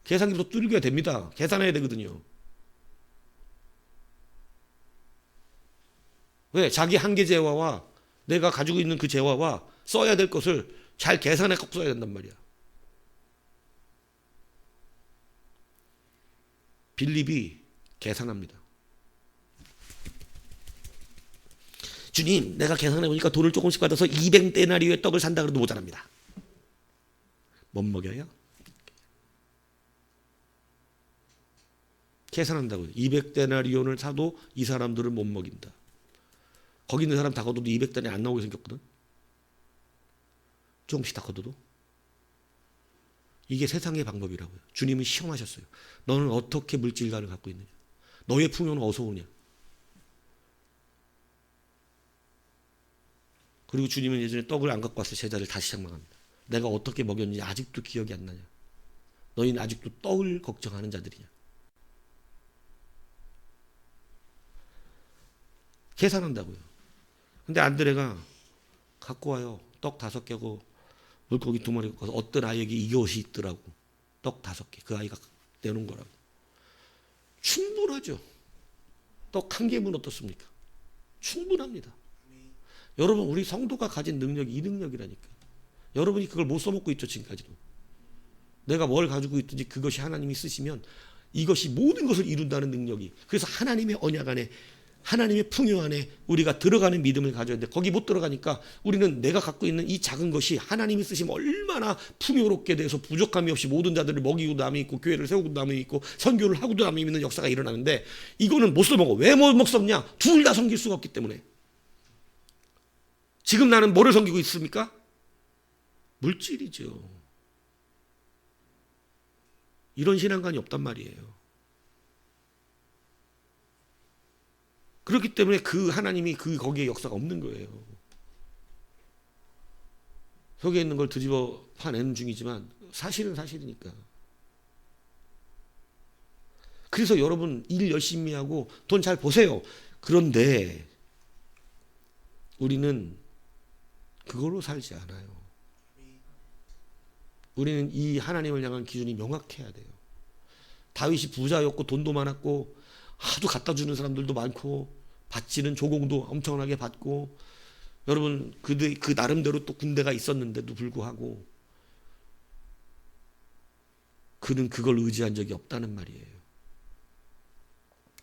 계산기부터 두들겨야 됩니다. 계산해야 되거든요. 왜? 자기 한계 재화와 내가 가지고 있는 그 재화와 써야 될 것을 잘 계산해 갖고 써야 된단 말이야. 빌립이 계산합니다. 주님, 내가 계산해 보니까 돈을 조금씩 받아서 200데나리오의 떡을 산다 그래도 모자랍니다. 못 먹여요? 계산한다고요. 200데나리온을 사도 이 사람들을 못 먹인다. 거기 있는 사람 다 걷어도 200데나리 안 나오게 생겼거든. 조금씩 다 걷어도. 이게 세상의 방법이라고요. 주님은 시험하셨어요. 너는 어떻게 물질관을 갖고 있느냐? 너의 풍요는 어디서 오냐? 그리고 주님은 예전에 떡을 안 갖고 왔을 제자를 다시 책망합니다. 내가 어떻게 먹였는지 아직도 기억이 안 나냐? 너희는 아직도 떡을 걱정하는 자들이냐? 계산한다고요. 근데 안드레가 갖고 와요. 떡 5개고 물고기 2마리 갖고 와서 어떤 아이에게 이것이 있더라고. 떡 5개. 그 아이가 내놓은 거라고. 충분하죠. 떡 1개면 어떻습니까? 충분합니다. 여러분, 우리 성도가 가진 능력이 이 능력이라니까. 여러분이 그걸 못 써먹고 있죠, 지금까지도. 내가 뭘 가지고 있든지 그것이 하나님이 쓰시면 이것이 모든 것을 이룬다는 능력이. 그래서 하나님의 언약 안에, 하나님의 풍요 안에 우리가 들어가는 믿음을 가져야 돼. 거기 못 들어가니까 우리는 내가 갖고 있는 이 작은 것이 하나님이 쓰시면 얼마나 풍요롭게 돼서 부족함이 없이 모든 자들을 먹이고 남이 있고 교회를 세우고 남이 있고 선교를 하고도 남이 있는 역사가 일어나는데 이거는 못 써먹어. 왜 못 써먹냐? 둘 다 섬길 수가 없기 때문에. 지금 나는 뭐를 섬기고 있습니까? 물질이죠. 이런 신앙관이 없단 말이에요. 그렇기 때문에 그 하나님이 거기에 역사가 없는 거예요. 속에 있는 걸 뒤집어 파내는 중이지만 사실은 사실이니까. 그래서 여러분 일 열심히 하고 돈 잘 보세요. 그런데 우리는 그걸로 살지 않아요. 우리는 이 하나님을 향한 기준이 명확해야 돼요. 다윗이 부자였고 돈도 많았고 하도 갖다 주는 사람들도 많고 받지는 조공도 엄청나게 받고 여러분 그 나름대로 또 군대가 있었는데도 불구하고 그는 그걸 의지한 적이 없다는 말이에요.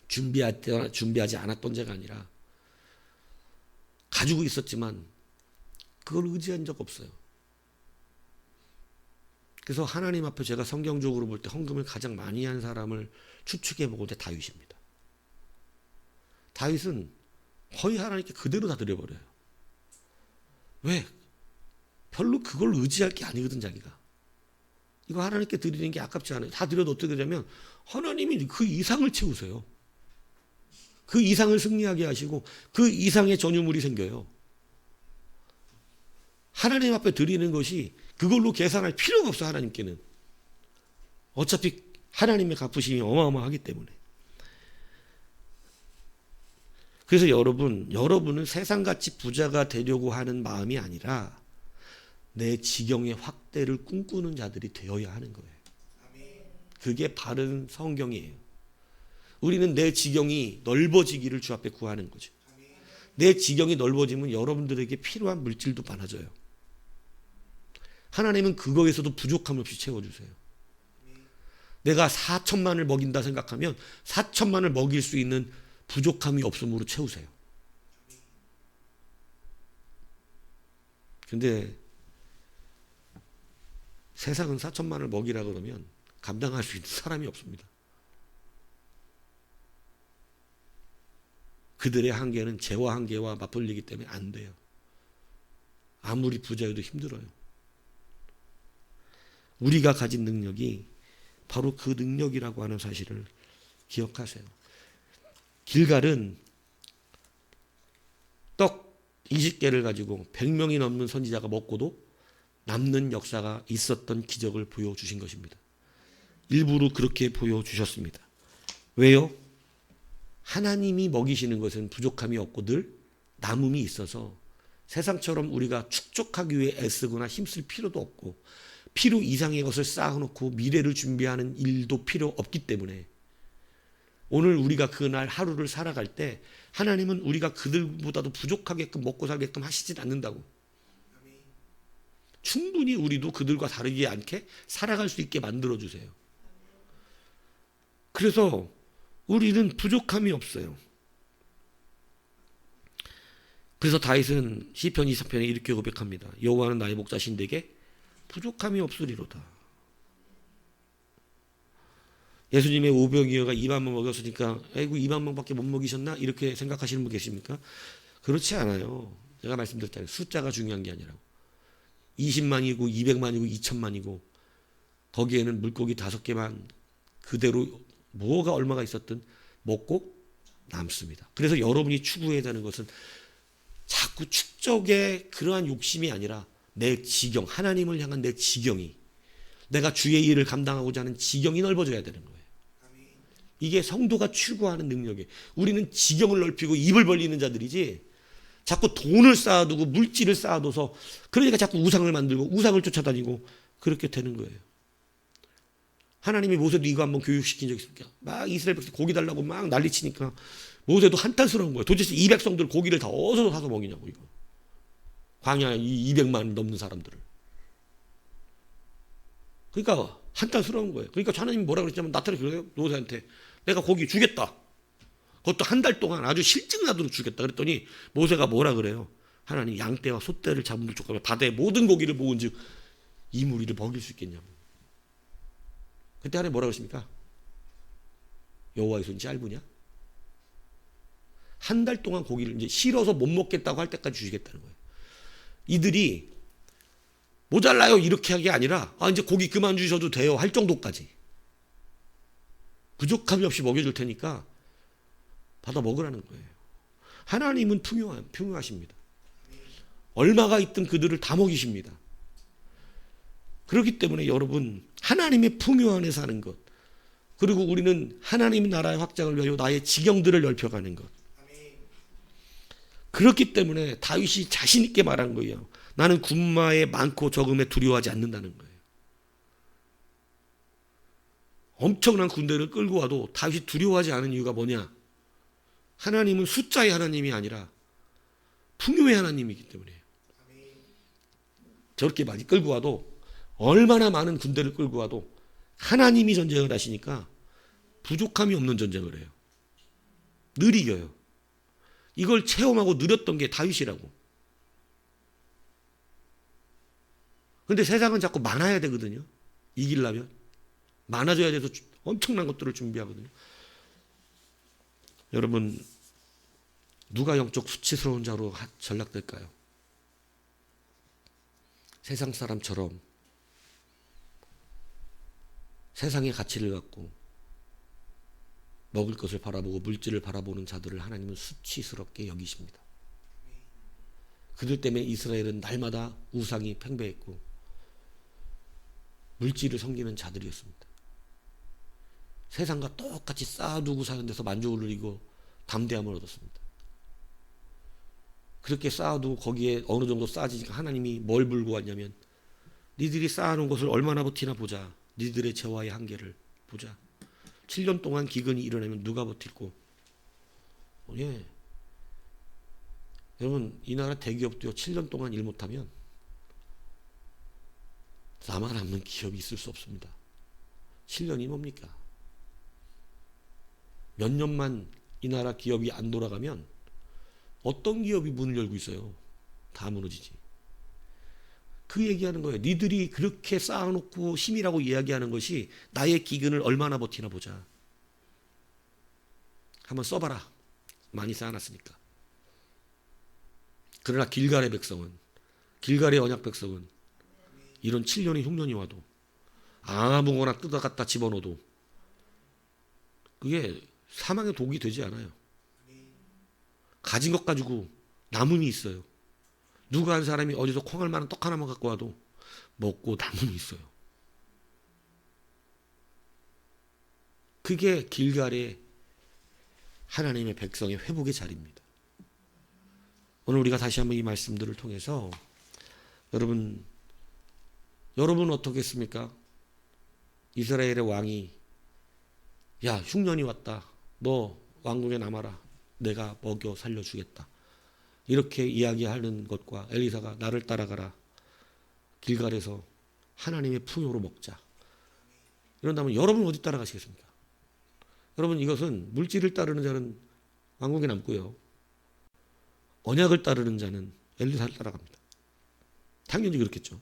준비하지 않았던 죄가 아니라 가지고 있었지만 그걸 의지한 적 없어요. 그래서 하나님 앞에 제가 성경적으로 볼 때 헌금을 가장 많이 한 사람을 추측해 볼 때 다윗입니다. 다윗은 거의 하나님께 그대로 다 드려버려요. 왜? 별로 그걸 의지할 게 아니거든 자기가. 이거 하나님께 드리는 게 아깝지 않아요. 다 드려도 어떻게 되냐면 하나님이 그 이상을 채우세요. 그 이상을 승리하게 하시고 그 이상의 전유물이 생겨요. 하나님 앞에 드리는 것이 그걸로 계산할 필요가 없어. 하나님께는 어차피 하나님의 갚으심이 어마어마하기 때문에. 그래서 여러분은 세상같이 부자가 되려고 하는 마음이 아니라 내 지경의 확대를 꿈꾸는 자들이 되어야 하는 거예요. 그게 바른 성경이에요. 우리는 내 지경이 넓어지기를 주 앞에 구하는 거죠. 내 지경이 넓어지면 여러분들에게 필요한 물질도 많아져요. 하나님은 그거에서도 부족함 없이 채워주세요. 내가 4천만을 먹인다 생각하면 4천만을 먹일 수 있는 부족함이 없음으로 채우세요. 근데 세상은 4천만을 먹이라 그러면 감당할 수 있는 사람이 없습니다. 그들의 한계는 죄와 한계와 맞벌리기 때문에 안 돼요. 아무리 부자여도 힘들어요. 우리가 가진 능력이 바로 그 능력이라고 하는 사실을 기억하세요. 길갈은 떡 20개를 가지고 100명이 넘는 선지자가 먹고도 남는 역사가 있었던 기적을 보여주신 것입니다. 일부러 그렇게 보여주셨습니다. 왜요? 하나님이 먹이시는 것은 부족함이 없고 늘 남음이 있어서 세상처럼 우리가 축적하기 위해 애쓰거나 힘쓸 필요도 없고 필요 이상의 것을 쌓아놓고 미래를 준비하는 일도 필요 없기 때문에 오늘 우리가 그날 하루를 살아갈 때 하나님은 우리가 그들보다도 부족하게끔 먹고 살게끔 하시진 않는다고. 충분히 우리도 그들과 다르지 않게 살아갈 수 있게 만들어주세요. 그래서 우리는 부족함이 없어요. 그래서 다윗은 시편 24편에 이렇게 고백합니다. 여호와는 나의 목자신 내게 부족함이 없으리로다. 예수님의 오병이어가 2만 명 먹였으니까 아이고 2만 명밖에 못 먹이셨나? 이렇게 생각하시는 분 계십니까? 그렇지 않아요. 제가 말씀드렸잖아요. 숫자가 중요한 게 아니라고. 20만이고 200만이고 2천만이고 거기에는 물고기 5개만 그대로 뭐가 얼마가 있었든 먹고 남습니다. 그래서 여러분이 추구해야 되는 것은 자꾸 축적의 그러한 욕심이 아니라 내 지경, 하나님을 향한 내 지경이, 내가 주의 일을 감당하고자 하는 지경이 넓어져야 되는 거예요. 이게 성도가 추구하는 능력이에요. 우리는 지경을 넓히고 입을 벌리는 자들이지 자꾸 돈을 쌓아두고 물질을 쌓아둬서 그러니까 자꾸 우상을 만들고 우상을 쫓아다니고 그렇게 되는 거예요. 하나님이 모세도 이거 한번 교육시킨 적 있습니까? 막 이스라엘 백성 고기 달라고 막 난리치니까 모세도 한탄스러운 거예요. 도대체 이 백성들 고기를 다 어디서 사서 먹이냐고 이거. 광야에 200만 넘는 사람들을. 그러니까 한탄스러운 거예요. 그러니까 하나님이 뭐라 그랬냐면 나타나서 그래요. 모세한테 내가 고기 주겠다. 그것도 한 달 동안 아주 실증나도록 주겠다. 그랬더니 모세가 뭐라 그래요? 하나님 양떼와 소떼를 잡은 족하며 바다의 모든 고기를 모은 즉 이 무리를 먹일 수 있겠냐고. 그때 하나님 뭐라 그러십니까? 여호와의 손이 짧으냐? 한 달 동안 고기를 이제 싫어서 못 먹겠다고 할 때까지 주시겠다는 거예요. 이들이 모자라요 이렇게 하는 게 아니라 이제 고기 그만 주셔도 돼요 할 정도까지 부족함이 없이 먹여줄 테니까 받아 먹으라는 거예요. 하나님은 풍요하십니다. 얼마가 있든 그들을 다 먹이십니다. 그렇기 때문에 여러분 하나님의 풍요 안에 사는 것, 그리고 우리는 하나님 나라의 확장을 위하여 나의 지경들을 넓혀가는 것. 그렇기 때문에 다윗이 자신 있게 말한 거예요. 나는 군마에 많고 적음에 두려워하지 않는다는 거예요. 엄청난 군대를 끌고 와도 다윗이 두려워하지 않은 이유가 뭐냐? 하나님은 숫자의 하나님이 아니라 풍요의 하나님이기 때문이에요. 저렇게 많이 끌고 와도 얼마나 많은 군대를 끌고 와도 하나님이 전쟁을 하시니까 부족함이 없는 전쟁을 해요. 늘 이겨요. 이걸 체험하고 누렸던 게 다윗이라고. 그런데 세상은 자꾸 많아야 되거든요. 이기려면. 많아져야 돼서 엄청난 것들을 준비하거든요. 여러분 누가 영적 수치스러운 자로 전락될까요? 세상 사람처럼 세상의 가치를 갖고 먹을 것을 바라보고 물질을 바라보는 자들을 하나님은 수치스럽게 여기십니다. 그들 때문에 이스라엘은 날마다 우상이 팽배했고 물질을 섬기는 자들이었습니다. 세상과 똑같이 쌓아두고 사는 데서 만족을 누리고 담대함을 얻었습니다. 그렇게 쌓아두고 거기에 어느 정도 쌓아지니까 하나님이 뭘 물고 왔냐면 니들이 쌓아놓은 것을 얼마나 버티나 보자. 니들의 죄와의 한계를 보자. 7년 동안 기근이 일어나면 누가 버틸고. 예. 여러분 이 나라 대기업도요 7년 동안 일 못하면 남아남는 기업이 있을 수 없습니다. 7년이 뭡니까? 몇 년만 이 나라 기업이 안 돌아가면 어떤 기업이 문을 열고 있어요? 다 무너지지. 그 얘기하는 거예요. 니들이 그렇게 쌓아놓고 힘이라고 이야기하는 것이 나의 기근을 얼마나 버티나 보자. 한번 써봐라. 많이 쌓아놨으니까. 그러나 길갈의 백성은, 길갈의 언약 백성은 이런 7년의 흉년이 와도 아무거나 뜯어 갖다 집어넣어도 그게 사망의 독이 되지 않아요. 가진 것 가지고 남음이 있어요. 누가 한 사람이 어디서 콩알 만한 떡 하나만 갖고 와도 먹고 남음이 있어요. 그게 길갈의 하나님의 백성의 회복의 자리입니다. 오늘 우리가 다시 한번 이 말씀들을 통해서 여러분 어떻겠습니까? 이스라엘의 왕이 야, 흉년이 왔다. 너 왕궁에 남아라. 내가 먹여 살려주겠다. 이렇게 이야기하는 것과 엘리사가 나를 따라가라. 길갈에서 하나님의 풍요로 먹자. 이런다면 여러분 어디 따라가시겠습니까? 여러분 이것은 물질을 따르는 자는 왕궁에 남고요. 언약을 따르는 자는 엘리사를 따라갑니다. 당연히 그렇겠죠.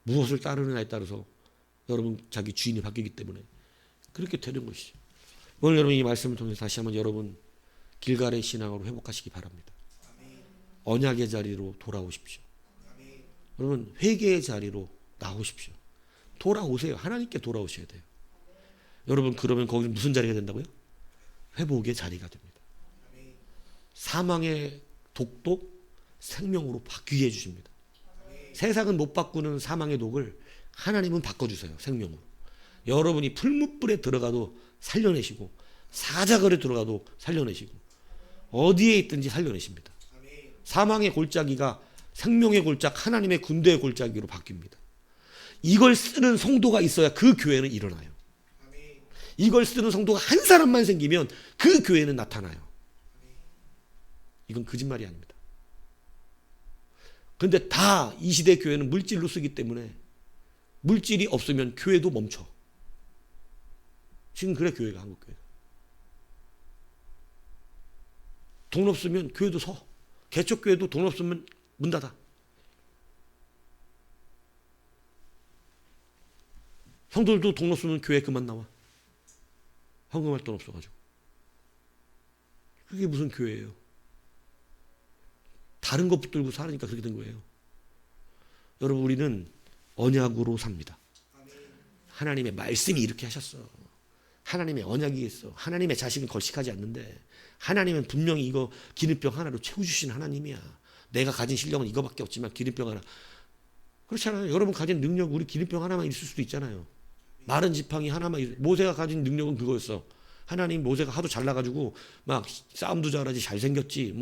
무엇을 따르느냐에 따라서 여러분 자기 주인이 바뀌기 때문에 그렇게 되는 것이죠. 오늘 여러분 이 말씀을 통해서 다시 한번 여러분 길갈의 신앙으로 회복하시기 바랍니다. 언약의 자리로 돌아오십시오. 여러분 회개의 자리로 나오십시오. 돌아오세요. 하나님께 돌아오셔야 돼요. 여러분 그러면 거기 무슨 자리가 된다고요? 회복의 자리가 됩니다. 사망의 독도 생명으로 바뀌게 해주십니다. 세상은 못 바꾸는 사망의 독을 하나님은 바꿔주세요. 생명으로. 여러분이 풀무불에 들어가도 살려내시고 사자걸에 들어가도 살려내시고 어디에 있든지 살려내십니다. 사망의 골짜기가 생명의 골짜기, 하나님의 군대의 골짜기로 바뀝니다. 이걸 쓰는 성도가 있어야 그 교회는 일어나요. 이걸 쓰는 성도가 한 사람만 생기면 그 교회는 나타나요. 이건 거짓말이 아닙니다. 그런데 다 이 시대 교회는 물질로 쓰기 때문에 물질이 없으면 교회도 멈춰. 지금 그래 교회가, 한국 교회가. 돈 없으면 교회도 서. 개척교회도 돈 없으면 문 닫아. 형들도 돈 없으면 교회 그만 나와. 헌금할 돈 없어가지고. 그게 무슨 교회예요? 다른 것 붙들고 살으니까 그렇게 된 거예요. 여러분 우리는 언약으로 삽니다. 하나님의 말씀이 이렇게 하셨어. 하나님의 언약이 있어. 하나님의 자식은 걸식하지 않는데 하나님은 분명히 이거 기름병 하나로 채워주신 하나님이야. 내가 가진 실력은 이거밖에 없지만 기름병 하나. 그렇잖아요. 여러분 가진 능력 우리 기름병 하나만 있을 수도 있잖아요. 마른 지팡이 하나만 있어. 모세가 가진 능력은 그거였어. 하나님 모세가 하도 잘나가지고 막 싸움도 잘하지 잘생겼지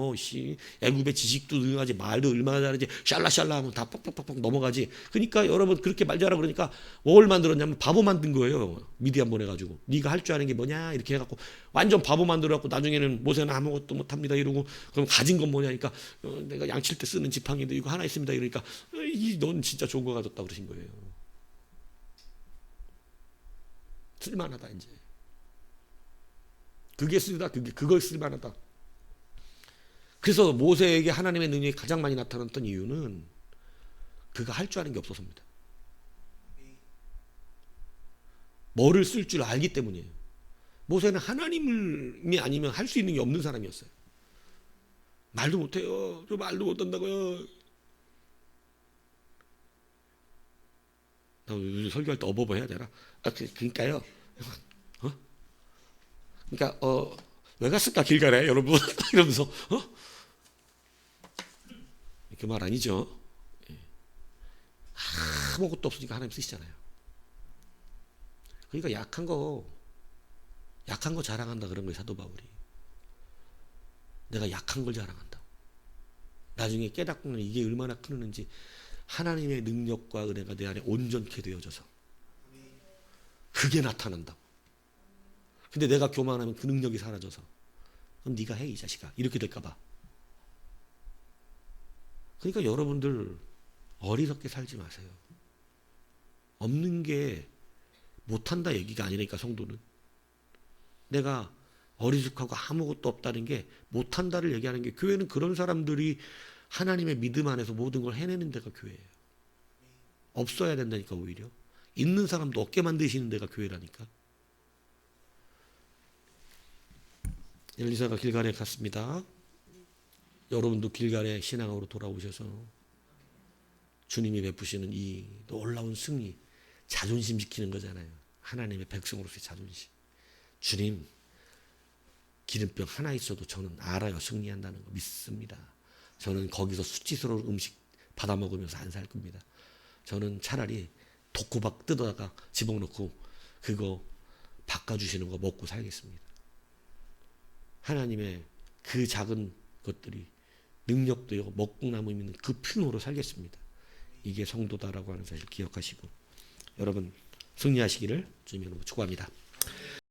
애굽의 지식도 능하지 말도 얼마나 잘하지 샬라샬라 하면 다 뻑뻑뻑뻑 넘어가지. 그러니까 여러분 그렇게 말 잘하고 그러니까 뭘 만들었냐면 바보 만든 거예요. 미디안 보내가지고 네가 할 줄 아는 게 뭐냐 이렇게 해갖고 완전 바보 만들어갖고 나중에는 모세는 아무것도 못합니다 이러고 그럼 가진 건 뭐냐니까 내가 양칠 때 쓰는 지팡이인데 이거 하나 있습니다 이러니까 넌 진짜 좋은 거 가졌다 그러신 거예요. 쓸만하다 이제. 그걸 쓸만하다. 그래서 모세에게 하나님의 능력이 가장 많이 나타났던 이유는 그가 할 줄 아는 게 없어서입니다. 뭐를 쓸 줄 알기 때문이에요. 모세는 하나님이 아니면 할 수 있는 게 없는 사람이었어요. 말도 못해요. 저 말도 못한다고요. 나 요즘 설교할 때 어버버 해야 되나? 그러니까요. 그러니까 왜 갔을까 길갈에 여러분 이러면서 이렇게 말 아니죠. 아무것도 없으니까 하나님 쓰시잖아요. 그러니까 약한 거 자랑한다 그런 거예요. 사도 바울이. 내가 약한 걸 자랑한다. 나중에 깨닫고는 이게 얼마나 큰 은혜인지 하나님의 능력과 은혜가 내 안에 온전케 되어져서 그게 나타난다고. 근데 내가 교만하면 그 능력이 사라져서 그럼 네가 해 이 자식아 이렇게 될까 봐. 그러니까 여러분들 어리석게 살지 마세요. 없는 게 못한다 얘기가 아니니까 성도는. 내가 어리숙하고 아무것도 없다는 게 못한다를 얘기하는 게 교회는 그런 사람들이 하나님의 믿음 안에서 모든 걸 해내는 데가 교회예요. 없어야 된다니까 오히려. 있는 사람도 없게 만드시는 데가 교회라니까. 엘리사가 길갈에 갔습니다. 여러분도 길갈에 신앙으로 돌아오셔서 주님이 베푸시는 이 놀라운 승리, 자존심 지키는 거잖아요. 하나님의 백성으로서의 자존심. 주님, 기름병 하나 있어도 저는 알아요. 승리한다는 거 믿습니다. 저는 거기서 수치스러운 음식 받아 먹으면서 안 살 겁니다. 저는 차라리 독고박 뜯어다가 집어넣고 그거 바꿔주시는 거 먹고 살겠습니다. 하나님의 그 작은 것들이 능력도요, 먹고 남으면 그 풍요로 살겠습니다. 이게 성도다라고 하는 사실 기억하시고 여러분 승리하시기를 주님으로 축복합니다.